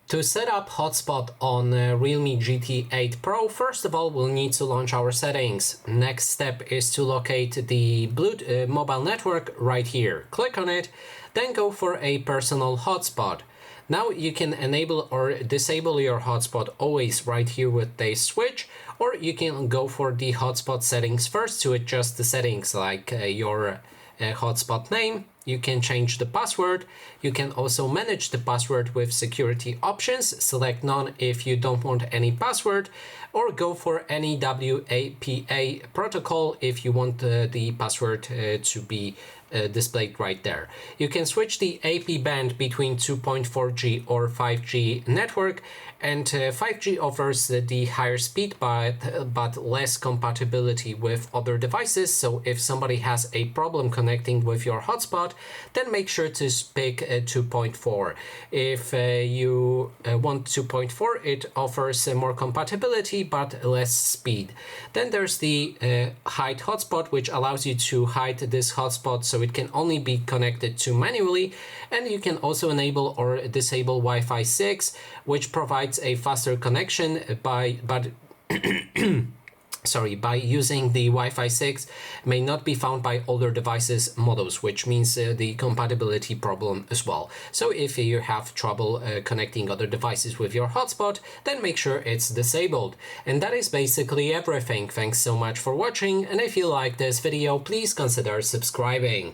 To set up hotspot on Realme GT8 Pro, first of all, we'll need to launch our settings. Next step is to locate the Bluetooth mobile network right here. Click on it, then go for a personal hotspot. Now you can enable or disable your hotspot always right here with the switch, or you can go for the hotspot settings first to adjust the settings like your hotspot name. You can change the password. You can also manage the password with security options. Select none if you don't want any password, or go for any WAPA protocol if you want the password to be displayed right there. You can switch the AP band between 2.4G or 5G network, and 5G offers the higher speed but less compatibility with other devices. So if somebody has a problem connecting with your hotspot, then make sure to pick 2.4. If you want 2.4, it offers more compatibility but less speed. Then there's the hide hotspot, which allows you to hide this hotspot so it can only be connected to manually, and you can also enable or disable Wi-Fi 6, which provides a faster connection by using the Wi-Fi 6 may not be found by older devices models, which means the compatibility problem as well. So if you have trouble connecting other devices with your hotspot, then make sure it's disabled. And that is basically everything. Thanks so much for watching, and if you like this video, please consider subscribing.